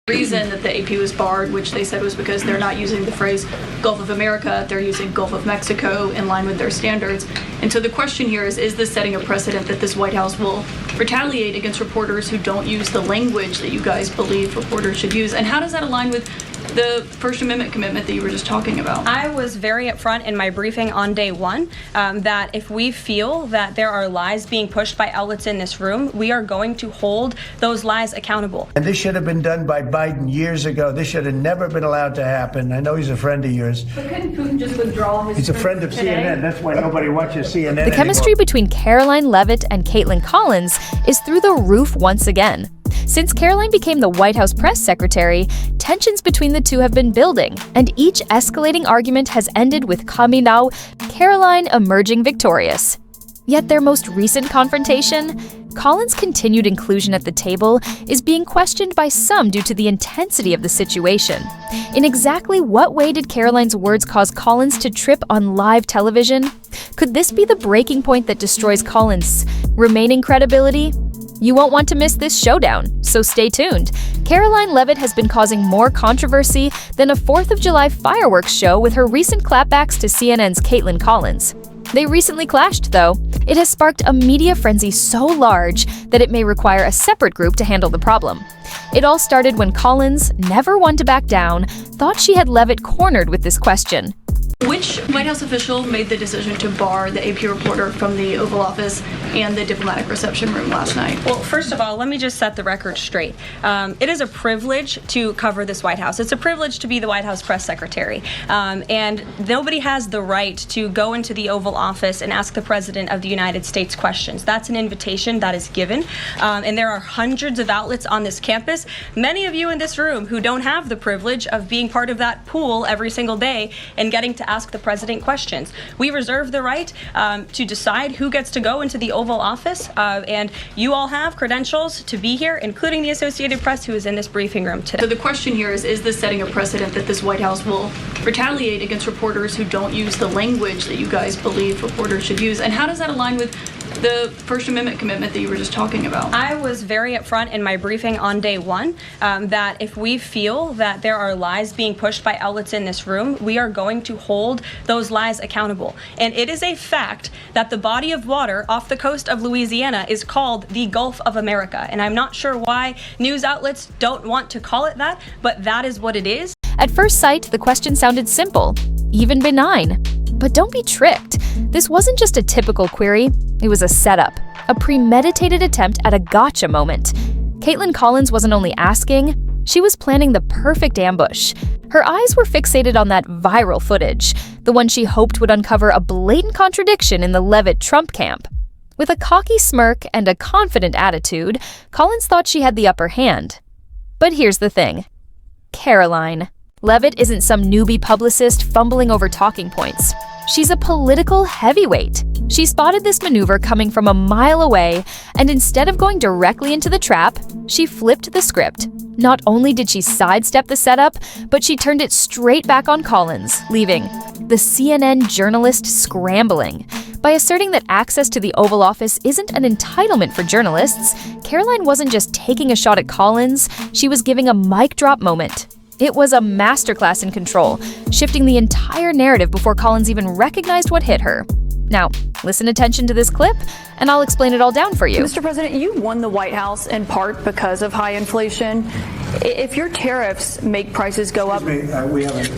reason that the AP was barred, which they said was because they're not using the phrase Gulf of America, they're using Gulf of Mexico in line with their standards. And so the question here is this setting a precedent that this White House will retaliate against reporters who don't use the language that you guys believe reporters should use? And how does that align with the First Amendment commitment that you were just talking about? I was very upfront in my briefing on day one that if we feel that there are lies being pushed by outlets in this room, we are going to hold those lies accountable. And this should have been done by Biden years ago. This should have never been allowed to happen. I know he's a friend of yours. But couldn't Putin just withdraw his... He's a friend of today? CNN. That's why nobody watches CNN The chemistry between Karoline Leavitt and Caitlyn Collins is through the roof once again. Since Karoline became the White House press secretary, tensions between the two have been building, and each escalating argument has ended with Kaminau, Karoline emerging victorious. Yet their most recent confrontation, Collins' continued inclusion at the table, is being questioned by some due to the intensity of the situation. In exactly what way did Karoline's words cause Collins to trip on live television? Could this be the breaking point that destroys Collins' remaining credibility? You won't want to miss this showdown, so stay tuned. Karoline Leavitt has been causing more controversy than a 4th of July fireworks show with her recent clapbacks to CNN's Caitlyn Collins. They recently clashed, though. It has sparked a media frenzy so large that it may require a separate group to handle the problem. It all started when Collins, never one to back down, thought she had Leavitt cornered with this question. Which White House official made the decision to bar the AP reporter from the Oval Office and the diplomatic reception room last night? Well, first of all, let me just set the record straight. It is a privilege to cover this White House. It's a privilege to be the White House press secretary. And nobody has the right to go into the Oval Office and ask the President of the United States questions. That's an invitation that is given. And there are hundreds of outlets on this campus, many of you in this room who don't have the privilege of being part of that pool every single day and getting to ask the President questions. We reserve the right to decide who gets to go into the Oval Office, and you all have credentials to be here, including the Associated Press, who is in this briefing room today. So the question here is this setting a precedent that this White House will retaliate against reporters who don't use the language that you guys believe reporters should use? And how does that align with the First Amendment commitment that you were just talking about? I was very upfront in my briefing on day one that if we feel that there are lies being pushed by outlets in this room, we are going to hold those lies accountable. And it is a fact that the body of water off the coast of Louisiana is called the Gulf of America. And I'm not sure why news outlets don't want to call it that, but that is what it is. At first sight, the question sounded simple, even benign. But don't be tricked. This wasn't just a typical query, it was a setup, a premeditated attempt at a gotcha moment. Caitlyn Collins wasn't only asking, she was planning the perfect ambush. Her eyes were fixated on that viral footage, the one she hoped would uncover a blatant contradiction in the Leavitt Trump camp. With a cocky smirk and a confident attitude, Collins thought she had the upper hand. But here's the thing. Karoline Leavitt isn't some newbie publicist fumbling over talking points. She's a political heavyweight. She spotted this maneuver coming from a mile away, and instead of going directly into the trap, she flipped the script. Not only did she sidestep the setup, but she turned it straight back on Collins, leaving the CNN journalist scrambling. By asserting that access to the Oval Office isn't an entitlement for journalists, Karoline wasn't just taking a shot at Collins, she was giving a mic drop moment. It was a masterclass in control, shifting the entire narrative before Collins even recognized what hit her. Now, listen attention to this clip, and I'll explain it all down for you. Mr. President, you won the White House in part because of high inflation. If your tariffs make prices go up... Excuse me, we haven't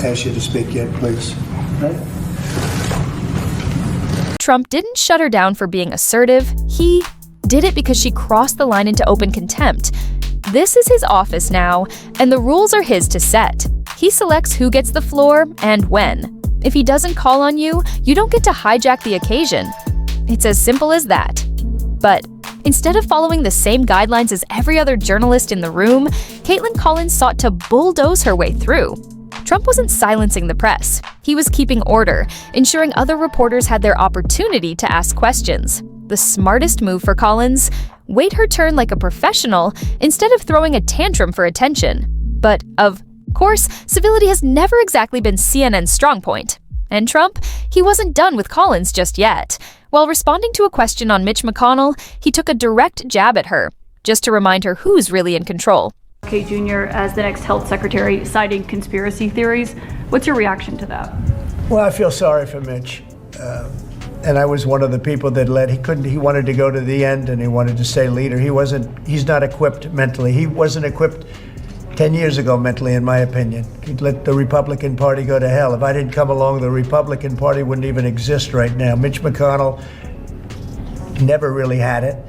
asked you to speak yet, please. Right? Trump didn't shut her down for being assertive. He did it because she crossed the line into open contempt. This is his office now, and the rules are his to set. He selects who gets the floor and when. If he doesn't call on you, you don't get to hijack the occasion. It's as simple as that. But instead of following the same guidelines as every other journalist in the room, Caitlyn Collins sought to bulldoze her way through. Trump wasn't silencing the press. He was keeping order, ensuring other reporters had their opportunity to ask questions. The smartest move for Collins? Wait her turn like a professional instead of throwing a tantrum for attention. But, of course, civility has never exactly been CNN's strong point. And Trump? He wasn't done with Collins just yet. While responding to a question on Mitch McConnell, he took a direct jab at her, just to remind her who's really in control. RFK Jr. as the next health secretary, citing conspiracy theories. What's your reaction to that? Well, I feel sorry for Mitch. And I was one of the people that he wanted to go to the end and he wanted to stay leader. He's not equipped mentally. He wasn't equipped 10 years ago mentally, in my opinion. He'd let the Republican Party go to hell. If I didn't come along, the Republican Party wouldn't even exist right now. Mitch McConnell never really had it.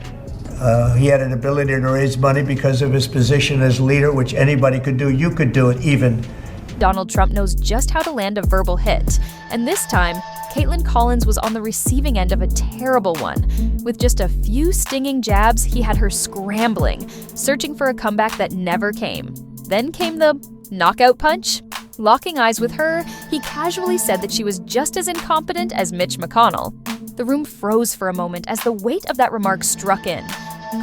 He had an ability to raise money because of his position as leader, which anybody could do. You could do it even. Donald Trump knows just how to land a verbal hit. And this time, Caitlyn Collins was on the receiving end of a terrible one. With just a few stinging jabs, he had her scrambling, searching for a comeback that never came. Then came the knockout punch. Locking eyes with her, he casually said that she was just as incompetent as Mitch McConnell. The room froze for a moment as the weight of that remark struck in.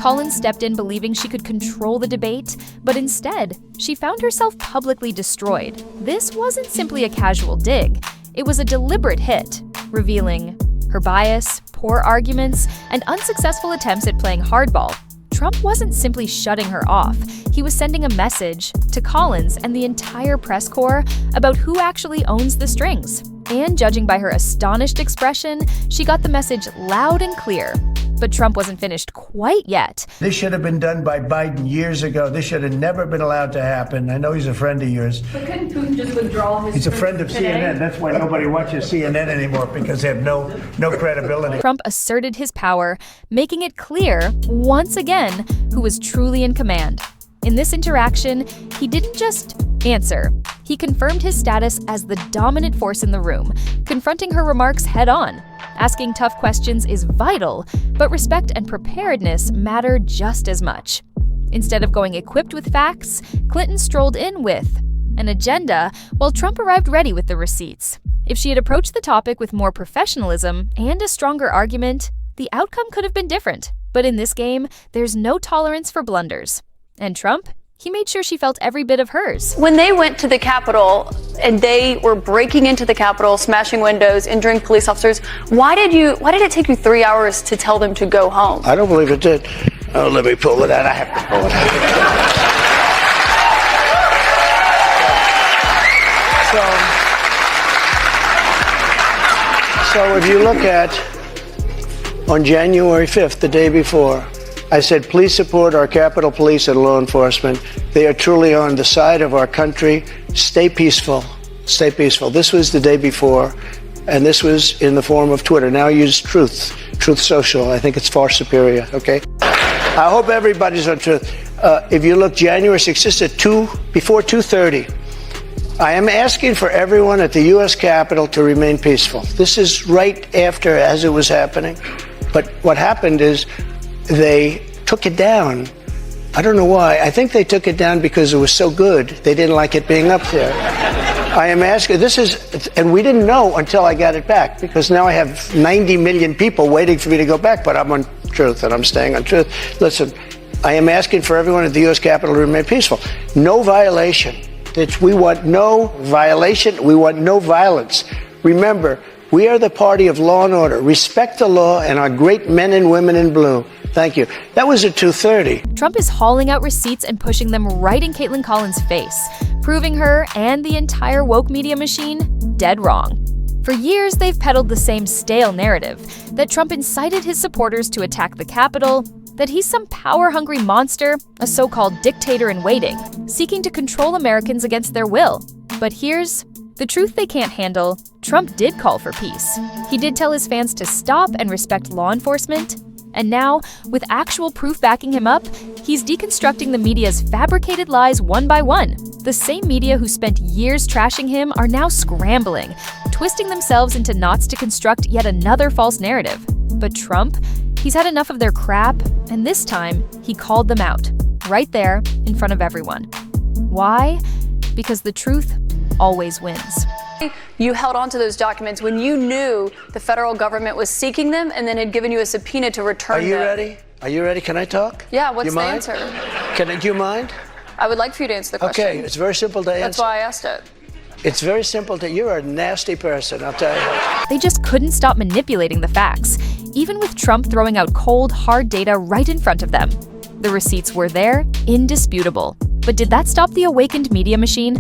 Collins stepped in believing she could control the debate, but instead, she found herself publicly destroyed. This wasn't simply a casual dig. It was a deliberate hit, revealing her bias, poor arguments, and unsuccessful attempts at playing hardball. Trump wasn't simply shutting her off. He was sending a message to Collins and the entire press corps about who actually owns the strings. And judging by her astonished expression, she got the message loud and clear. But Trump wasn't finished quite yet. This should have been done by Biden years ago. This should have never been allowed to happen. I know he's a friend of yours. But couldn't Putin just withdraw his... He's a friend of CNN. That's why nobody watches CNN anymore, because they have no credibility. Trump asserted his power, making it clear, once again, who was truly in command. In this interaction, he didn't just answer. He confirmed his status as the dominant force in the room, confronting her remarks head-on. Asking tough questions is vital, but respect and preparedness matter just as much. Instead of going equipped with facts, Clinton strolled in with an agenda, while Trump arrived ready with the receipts. If she had approached the topic with more professionalism and a stronger argument, the outcome could have been different. But in this game, there's no tolerance for blunders. And Trump? He made sure she felt every bit of hers. When they went to the Capitol and they were breaking into the Capitol, smashing windows, injuring police officers, why did it take you 3 hours to tell them to go home? I don't believe it did. Oh, let me pull it out. I have to pull it out. So if you look at, on January 5th, the day before, I said, please support our Capitol Police and law enforcement. They are truly on the side of our country. Stay peaceful. Stay peaceful. This was the day before, and this was in the form of Twitter. Now use Truth Social. I think it's far superior, okay? I hope everybody's on Truth. If you look January 6th, just at before 2:30, I am asking for everyone at the U.S. Capitol to remain peaceful. This is right after, as it was happening. But what happened is, they took it down. I don't know why. I think they took it down because it was so good. They didn't like it being up there. I am asking, and we didn't know until I got it back, because now I have 90 million people waiting for me to go back, but I'm on Truth and I'm staying on Truth. Listen, I am asking for everyone at the U.S. Capitol to remain peaceful. No violation. We want no violation. We want no violence. Remember, we are the party of law and order. Respect the law and our great men and women in blue. Thank you. That was at 2:30. Trump is hauling out receipts and pushing them right in Caitlyn Collins' face, proving her and the entire woke media machine dead wrong. For years, they've peddled the same stale narrative, that Trump incited his supporters to attack the Capitol, that he's some power-hungry monster, a so-called dictator in waiting, seeking to control Americans against their will. But here's the truth they can't handle. Trump did call for peace. He did tell his fans to stop and respect law enforcement. And now, with actual proof backing him up, he's deconstructing the media's fabricated lies one by one. The same media who spent years trashing him are now scrambling, twisting themselves into knots to construct yet another false narrative. But Trump, he's had enough of their crap, and this time, he called them out, right there, in front of everyone. Why? Because the truth always wins. You held on to those documents when you knew the federal government was seeking them and then had given you a subpoena to return them. Are you ready? Are you ready? Can I talk? Yeah, what's you the mind? answer? Do you mind? I would like for you to answer the question. Okay, it's very simple to answer. That's why I asked it. It's very simple you're a nasty person, I'll tell you. They just couldn't stop manipulating the facts, even with Trump throwing out cold, hard data right in front of them. The receipts were there, indisputable. But did that stop the awakened media machine?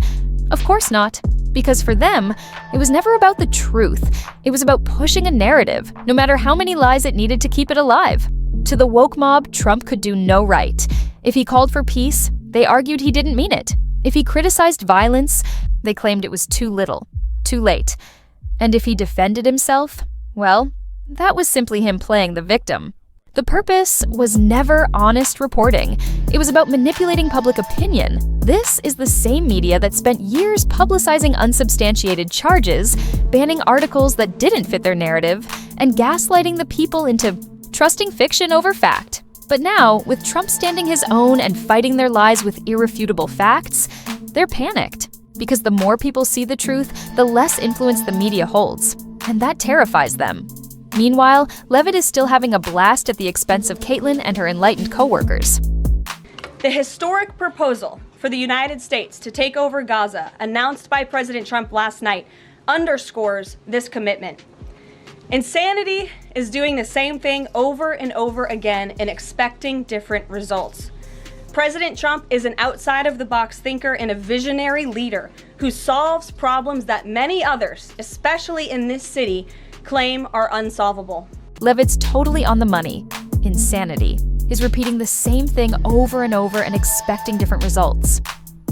Of course not. Because for them, it was never about the truth. It was about pushing a narrative, no matter how many lies it needed to keep it alive. To the woke mob, Trump could do no right. If he called for peace, they argued he didn't mean it. If he criticized violence, they claimed it was too little, too late. And if he defended himself, well, that was simply him playing the victim. The purpose was never honest reporting. It was about manipulating public opinion. This is the same media that spent years publicizing unsubstantiated charges, banning articles that didn't fit their narrative, and gaslighting the people into trusting fiction over fact. But now, with Trump standing his own and fighting their lies with irrefutable facts, they're panicked. Because the more people see the truth, the less influence the media holds. And that terrifies them. Meanwhile, Leavitt is still having a blast at the expense of Caitlyn and her enlightened co-workers. The historic proposal for the United States to take over Gaza, announced by President Trump last night, underscores this commitment. Insanity is doing the same thing over and over again and expecting different results. President Trump is an outside-of-the-box thinker and a visionary leader who solves problems that many others, especially in this city, claim are unsolvable. Leavitt's totally on the money. Insanity is repeating the same thing over and over and expecting different results.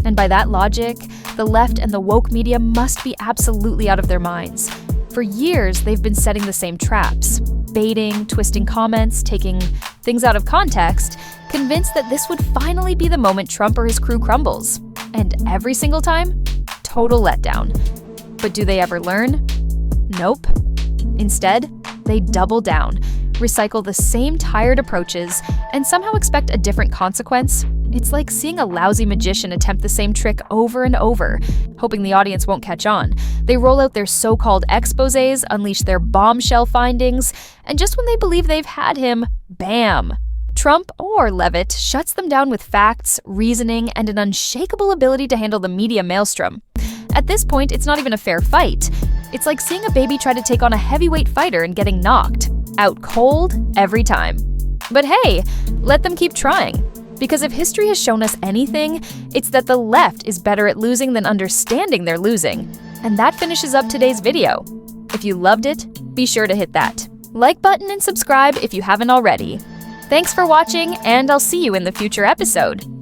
And by that logic, the left and the woke media must be absolutely out of their minds. For years, they've been setting the same traps, baiting, twisting comments, taking things out of context, convinced that this would finally be the moment Trump or his crew crumbles. And every single time, total letdown. But do they ever learn? Nope. Instead, they double down, recycle the same tired approaches, and somehow expect a different consequence. It's like seeing a lousy magician attempt the same trick over and over, hoping the audience won't catch on. They roll out their so-called exposés, unleash their bombshell findings, and just when they believe they've had him, bam! Trump or Leavitt shuts them down with facts, reasoning, and an unshakable ability to handle the media maelstrom. At this point, it's not even a fair fight. It's like seeing a baby try to take on a heavyweight fighter and getting knocked out cold every time. But hey, let them keep trying. Because if history has shown us anything, it's that the left is better at losing than understanding they're losing. And that finishes up today's video. If you loved it, be sure to hit that like button and subscribe if you haven't already. Thanks for watching, and I'll see you in the future episode.